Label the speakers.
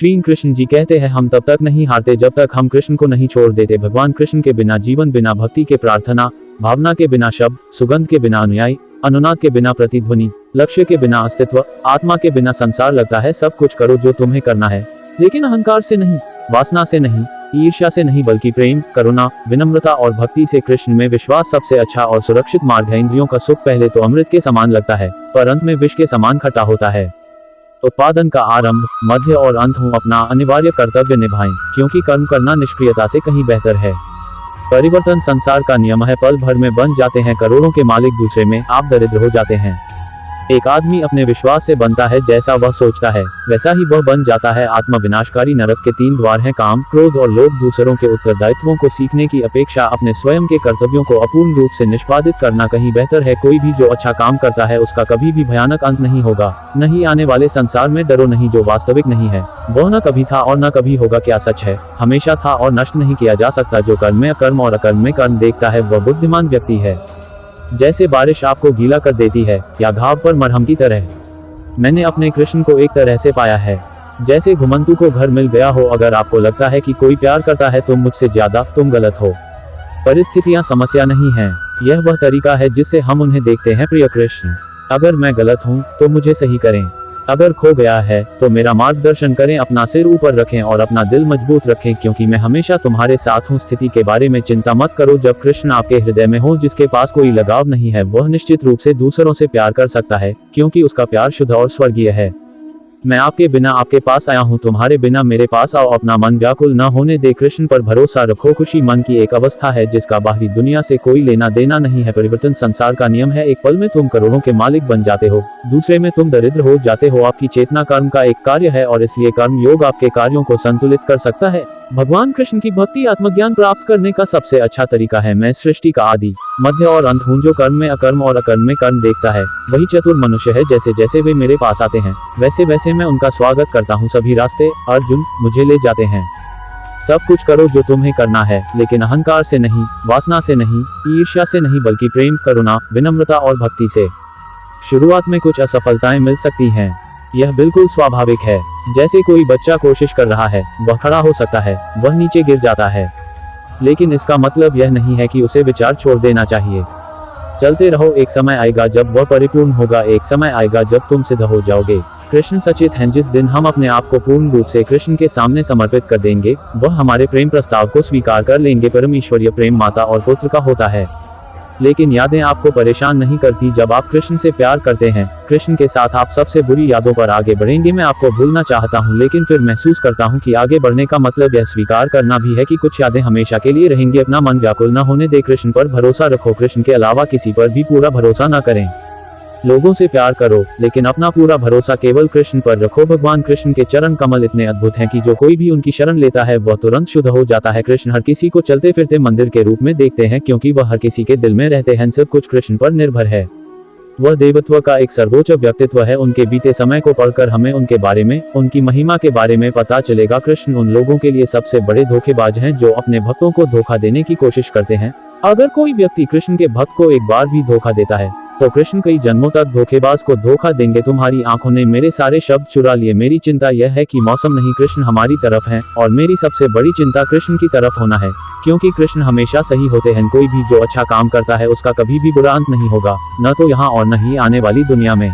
Speaker 1: श्री कृष्ण जी कहते हैं, हम तब तक नहीं हारते जब तक हम कृष्ण को नहीं छोड़ देते। भगवान कृष्ण के बिना जीवन, बिना भक्ति के प्रार्थना, भावना के बिना शब्द, सुगंध के बिना अनुयायी, अनुनाद के बिना प्रतिध्वनि, लक्ष्य के बिना अस्तित्व, आत्मा के बिना संसार लगता है। सब कुछ करो जो तुम्हें करना है, लेकिन अहंकार से नहीं, वासना से नहीं, ईर्ष्या से नहीं, बल्कि प्रेम, करुणा, विनम्रता और भक्ति से। कृष्ण में विश्वास सबसे अच्छा और सुरक्षित मार्ग है। इंद्रियों का सुख पहले तो अमृत के समान लगता है, पर अंत में विष के समान खट्टा होता है। उत्पादन का आरंभ, मध्य और अंत हो अपना अनिवार्य कर्तव्य निभाएं, क्योंकि कर्म करना निष्क्रियता से कहीं बेहतर है। परिवर्तन संसार का नियम है, पल भर में बन जाते हैं करोड़ों के मालिक, दूसरे में आप दरिद्र हो जाते हैं। एक आदमी अपने विश्वास से बनता है, जैसा वह सोचता है वैसा ही वह बन जाता है। आत्मा विनाशकारी नरक के 3 द्वार हैं, काम, क्रोध और लोभ। दूसरों के उत्तरदायित्वों को सीखने की अपेक्षा अपने स्वयं के कर्तव्यों को अपूर्ण रूप से निष्पादित करना कहीं बेहतर है। कोई भी जो अच्छा काम करता है उसका कभी भी भयानक अंत नहीं होगा। नहीं आने वाले संसार में डरो नहीं, जो वास्तविक नहीं है वह न कभी था और न कभी होगा। क्या सच है, हमेशा था और नष्ट नहीं किया जा सकता। जो कर्म में अकर्म और अकर्म में कर्म देखता है वह बुद्धिमान व्यक्ति है। जैसे बारिश आपको गीला कर देती है या घाव पर मरहम की तरह। मैंने अपने कृष्ण को एक तरह से पाया है जैसे घुमंतू को घर मिल गया हो। अगर आपको लगता है कि कोई प्यार करता है तो मुझसे ज्यादा, तुम गलत हो। परिस्थितियां समस्या नहीं हैं, यह वह तरीका है जिससे हम उन्हें देखते हैं। प्रिय कृष्ण, अगर मैं गलत हूं तो मुझे सही करें, अगर खो गया है तो मेरा मार्गदर्शन करें। अपना सिर ऊपर रखें और अपना दिल मजबूत रखें, क्योंकि मैं हमेशा तुम्हारे साथ हूँ। स्थिति के बारे में चिंता मत करो। जब कृष्ण आपके हृदय में हो, जिसके पास कोई लगाव नहीं है, वह निश्चित रूप से दूसरों से प्यार कर सकता है, क्योंकि उसका प्यार शुद्ध और स्वर्गीय है। मैं आपके बिना आपके पास आया हूँ, तुम्हारे बिना मेरे पास आओ। अपना मन व्याकुल न होने दे, कृष्ण पर भरोसा रखो। खुशी मन की एक अवस्था है जिसका बाहरी दुनिया से कोई लेना देना नहीं है। परिवर्तन संसार का नियम है, एक पल में तुम करोड़ों के मालिक बन जाते हो, दूसरे में तुम दरिद्र हो जाते हो। आपकी चेतना कर्म का एक कार्य है और इसलिए कर्म योग आपके कार्यों को संतुलित कर सकता है। भगवान कृष्ण की भक्ति आत्मज्ञान प्राप्त करने का सबसे अच्छा तरीका है। मैं सृष्टि का आदि, मध्य और अंत हूँ। जो कर्म में अकर्म और अकर्म में कर्म देखता है वही चतुर मनुष्य है। जैसे जैसे वे मेरे पास आते हैं वैसे वैसे मैं उनका स्वागत करता हूँ। सभी रास्ते अर्जुन मुझे ले जाते हैं। सब कुछ करो जो तुम्हें करना है, लेकिन अहंकार से नहीं, वासना से नहीं, ईर्ष्या से नहीं, बल्कि प्रेम, करुणा, विनम्रता और भक्ति से। शुरुआत में कुछ असफलताएं मिल सकती हैं, यह बिल्कुल स्वाभाविक है। जैसे कोई बच्चा कोशिश कर रहा है, वह खड़ा हो सकता है, वह नीचे गिर जाता है, लेकिन इसका मतलब यह नहीं है कि उसे विचार छोड़ देना चाहिए। चलते रहो, एक समय आएगा जब वह परिपूर्ण होगा, एक समय आएगा जब तुम सिद्ध हो जाओगे। कृष्ण सचेत हैं, जिस दिन हम अपने आप को पूर्ण रूप से कृष्ण के सामने समर्पित कर देंगे, वह हमारे प्रेम प्रस्ताव को स्वीकार कर लेंगे। परम ईश्वरीय प्रेम माता और पुत्र का होता है, लेकिन यादें आपको परेशान नहीं करती। जब आप कृष्ण से प्यार करते हैं, कृष्ण के साथ आप सबसे बुरी यादों पर आगे बढ़ेंगे। मैं आपको भूलना चाहता हूं, लेकिन फिर महसूस करता हूं कि आगे बढ़ने का मतलब यह स्वीकार करना भी है कि कुछ यादें हमेशा के लिए रहेंगी। अपना मन व्याकुल न होने दे, कृष्ण पर भरोसा रखो। कृष्ण के अलावा किसी पर भी पूरा भरोसा न करें। लोगों से प्यार करो, लेकिन अपना पूरा भरोसा केवल कृष्ण पर रखो। भगवान कृष्ण के चरण कमल इतने अद्भुत हैं कि जो कोई भी उनकी शरण लेता है वह तुरंत शुद्ध हो जाता है। कृष्ण हर किसी को चलते फिरते मंदिर के रूप में देखते हैं, क्योंकि वह हर किसी के दिल में रहते हैं। सब कुछ कृष्ण पर निर्भर है। वह देवत्व का एक सर्वोच्च व्यक्तित्व है। उनके बीते समय को पढ़कर हमें उनके बारे में, उनकी महिमा के बारे में पता चलेगा। कृष्ण उन लोगों के लिए सबसे बड़े धोखेबाज हैं जो अपने भक्तों को धोखा देने की कोशिश करते हैं। अगर कोई व्यक्ति कृष्ण के भक्त को एक बार भी धोखा देता है तो कृष्ण कई जन्मों तक धोखेबाज को धोखा देंगे। तुम्हारी आंखों ने मेरे सारे शब्द चुरा लिए। मेरी चिंता यह है कि मौसम नहीं, कृष्ण हमारी तरफ हैं, और मेरी सबसे बड़ी चिंता कृष्ण की तरफ होना है, क्योंकि कृष्ण हमेशा सही होते हैं। कोई भी जो अच्छा काम करता है उसका कभी भी बुरा अंत नहीं होगा, न तो यहाँ और न ही आने वाली दुनिया में।